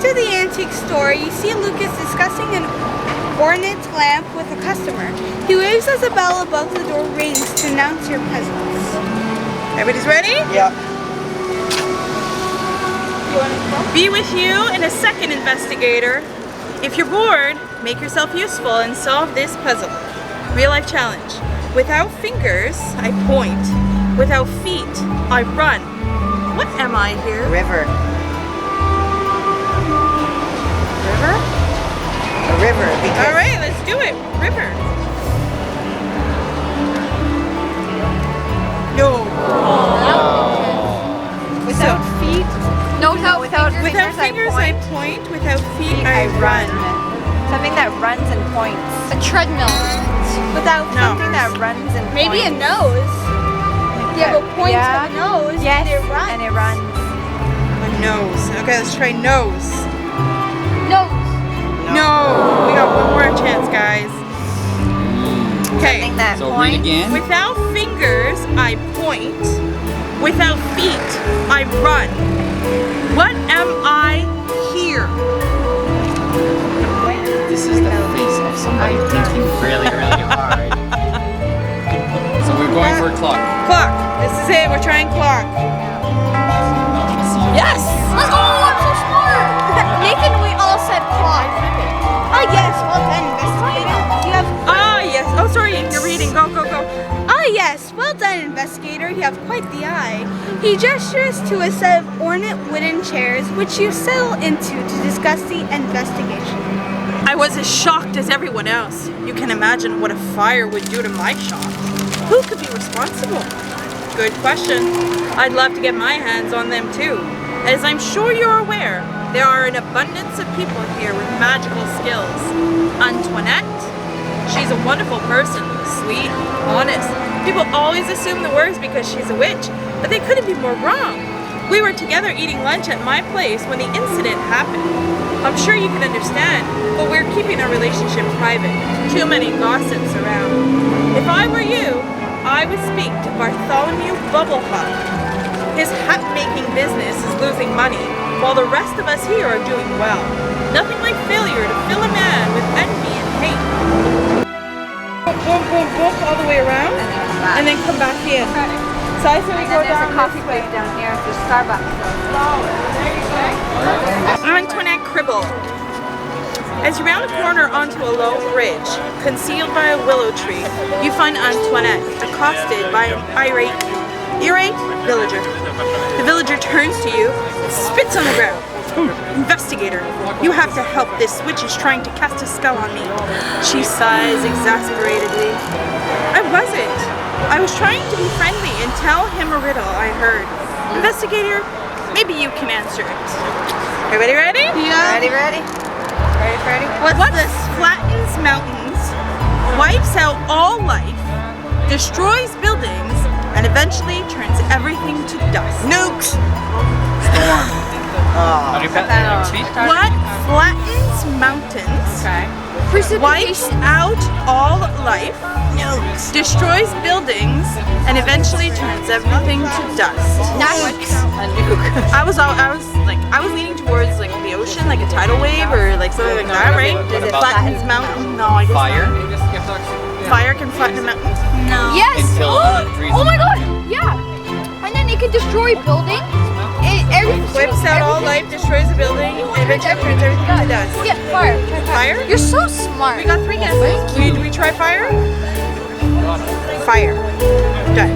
to the antique store, you see Lucas discussing an ornate lamp with a customer. He waves as a bell above the door rings to announce your presence. Everybody's ready? Yeah. Be with you in a second, investigator. If you're bored, make yourself useful and solve this puzzle. Real life challenge. Without fingers, I point. Without feet, I run. What am I here? River. River? A river. Because All right, let's do it. River. No. Without feet? No, without fingers, I point. Without feet, I run. Something that runs and points. A treadmill. Without something that runs and points. Maybe a nose. Yeah, but points to the nose yes, and it runs. And it runs. A nose. Okay, let's try nose. Nose. No. We got one more chance, guys. Okay. Something that So points. read again. Without fingers, I point. Without feet, I run. What am I here? This is the face of somebody thinking really, really hard. So we're going for a clock. Clock. This is it. We're trying clock. Yes! Let's go! I'm so smart! Nathan, we all said clock. Oh yes, well done, investigator. You have Ah, yes. Oh, sorry. You're reading. Go, go, go. Ah yes, well done, investigator. You have quite the eye. He gestures to a set of ornate wooden chairs, which you settle into to discuss the investigation. I was as shocked as everyone else. You can imagine what a fire would do to my shop. Who could be responsible? Good question. I'd love to get my hands on them too. As I'm sure you're aware, there are an abundance of people here with magical skills. Antoinette, she's a wonderful person, sweet, honest. People always assume the worst because she's a witch, but they couldn't be more wrong. We were together eating lunch at my place when the incident happened. I'm sure you can understand, but we're keeping our relationship private. Too many gossips around. If I were you, I would speak to Bartholomew Bubblehuck. His hat-making business is losing money, while the rest of us here are doing well. Nothing like failure to fill a man with envy and hate. Boom, boom, boom, all the way around, and then come back in. So I say we go There's down a coffee place down here. There's Starbucks. Antoinette Cribble. As you round a corner onto a low bridge, concealed by a willow tree, you find Antoinette accosted by an irate villager. The villager turns to you and spits on the ground. Investigator, you have to help. This witch is trying to cast a spell on me. She sighs exasperately. I wasn't. I was trying to be friendly and tell him a riddle I heard. Investigator, maybe you can answer it. Everybody ready? Yeah. Ready? Ready? What flattens mountains, wipes out all life, destroys buildings, and eventually turns everything to dust? Nukes. How do you put that on your feet? What flattens mountains, wipes out all life, destroys buildings, and eventually turns everything to dust? Nice. I was leaning towards like the ocean, like a tidal wave or like something like that, right? What about Flattens mountain? No, I guess fire? not. Fire can flatten a mountain. No. Yes! Until the trees- Oh my god! Yeah! And then it can destroy buildings. Wipes out all life, destroys a building, and eventually turns everything to dust. Yeah, fire. Fire? You're so smart. We got 3 guesses. Do we try fire? Fire. Done.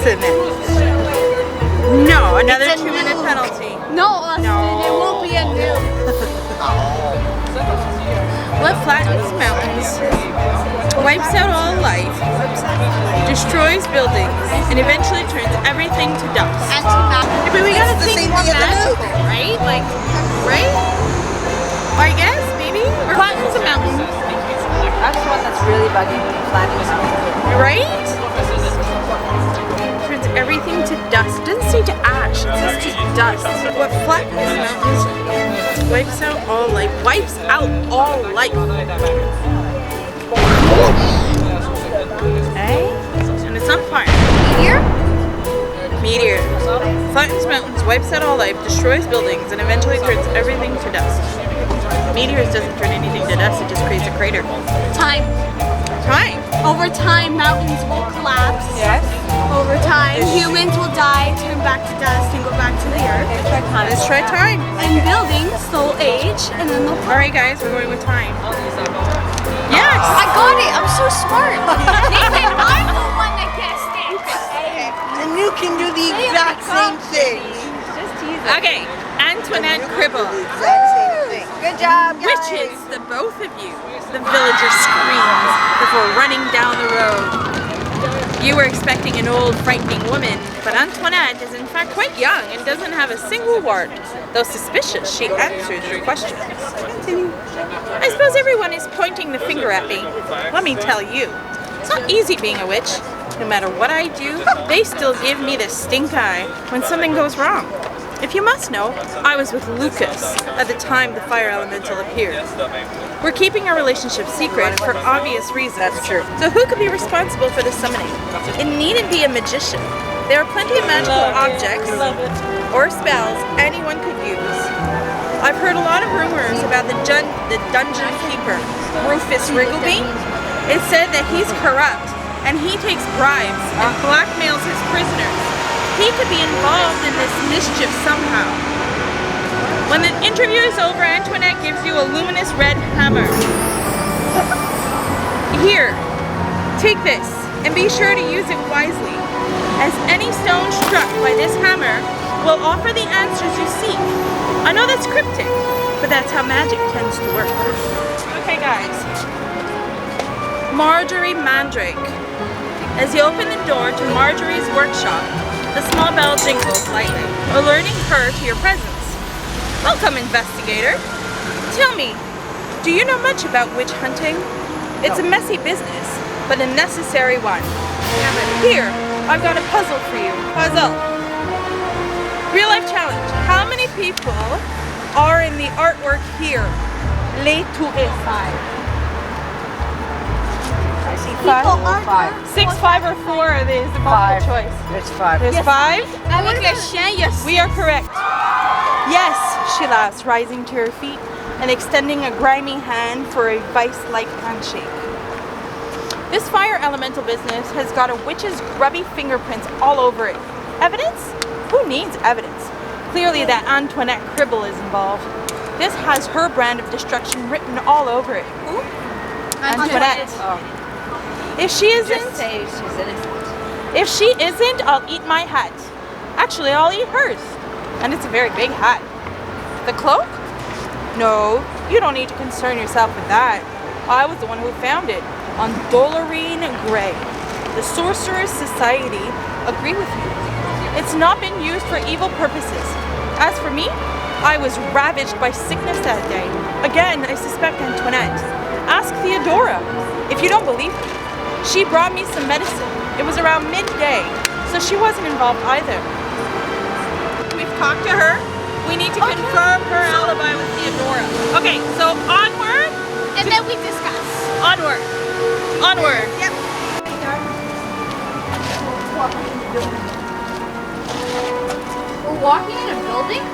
Submit. No, another It's a 2-minute nuke. penalty. No, No. it won't be a nuke. What flattens mountains, wipes out all life, destroys buildings, and eventually turns everything to dust? Anti-magic. But we gotta It's the think same more thing as a magical, right? Like, right? I guess, maybe? Or flattens a mountain, That's the one that's really bugging me. Flattens. right? Turns everything to dust. It doesn't say to ash, it says to dust. What flattens mountains, wipes out all life. Wipes out all life. Eh? And it's not fire. Here? Meteor. Flattens mountains, wipes out all life, destroys buildings, and eventually turns everything to dust. Meteors doesn't turn anything to dust, it just creates a crater. Time. Time. Over time, mountains will collapse. Yes. Over time, humans will die, turn back to dust, and go back to the earth. Let's try time. And buildings, they'll age, and then they'll fall. Alright guys, we're going with time. Yes! I got it. I'm so smart. Nathan, I'm the one that guessed it. And you can do the exact same thing. Okay, Antoinette Cribble. The exact same thing. Good job, guys. Witches, the both of you. The villager screams before running down the road. You were expecting an old, frightening woman, but Antoinette is in fact quite young and doesn't have a single wart. Though suspicious, she answers your questions. Continue. I suppose everyone is pointing the finger at me. Let me tell you, it's not easy being a witch. No matter what I do, they still give me the stink eye when something goes wrong. If you must know, I was with Lucas at the time the fire elemental appeared. We're keeping our relationship secret for obvious reasons. That's true. So who could be responsible for the summoning? It needn't be a magician. There are plenty of magical objects or spells anyone could use. I've heard a lot of rumors about the dungeon keeper, Rufus Wriggleby. It's said that he's corrupt and he takes bribes and blackmails his prisoners. He could be involved in this mischief somehow. When the interview is over, Antoinette gives you a luminous red hammer. Here, take this and be sure to use it wisely, as any stone struck by this hammer will offer the answers you seek. I know that's cryptic, but that's how magic tends to work. Okay guys, Marjorie Mandrake. As you open the door to Marjorie's workshop, the small bell jingles lightly, alerting her to your presence. Welcome, investigator. Tell me, do you know much about witch hunting? It's a messy business, but a necessary one. Here, I've got a puzzle for you. Puzzle. Real life challenge. How many people are in the artwork here? Les touristes. I see 5. 5. 6, 5, or 4 is the multiple choice. It's 5. There's 5? Avec le chien, il y a We are correct. Yes, she laughs, rising to her feet and extending a grimy hand for a vice-like handshake. This fire elemental business has got a witch's grubby fingerprints all over it. Evidence? Who needs evidence? Clearly that Antoinette Cribble is involved. This has her brand of destruction written all over it. Who? Antoinette. If she isn't, Just say she's innocent. if she isn't, I'll eat my hat. Actually, I'll eat hers. And it's a very big hat. The cloak? No, you don't need to concern yourself with that. I was the one who found it on Dolorine Gray. The Sorcerer's Society agree with you. It's not been used for evil purposes. As for me, I was ravaged by sickness that day. Again, I suspect Antoinette. Ask Theodora. If you don't believe me, she brought me some medicine. It was around midday, so she wasn't involved either. We've talked to her. We need to confirm her alibi with Theodora. Okay, so onward. And then we discuss. Onward. Onward. Yep. We're walking in a building?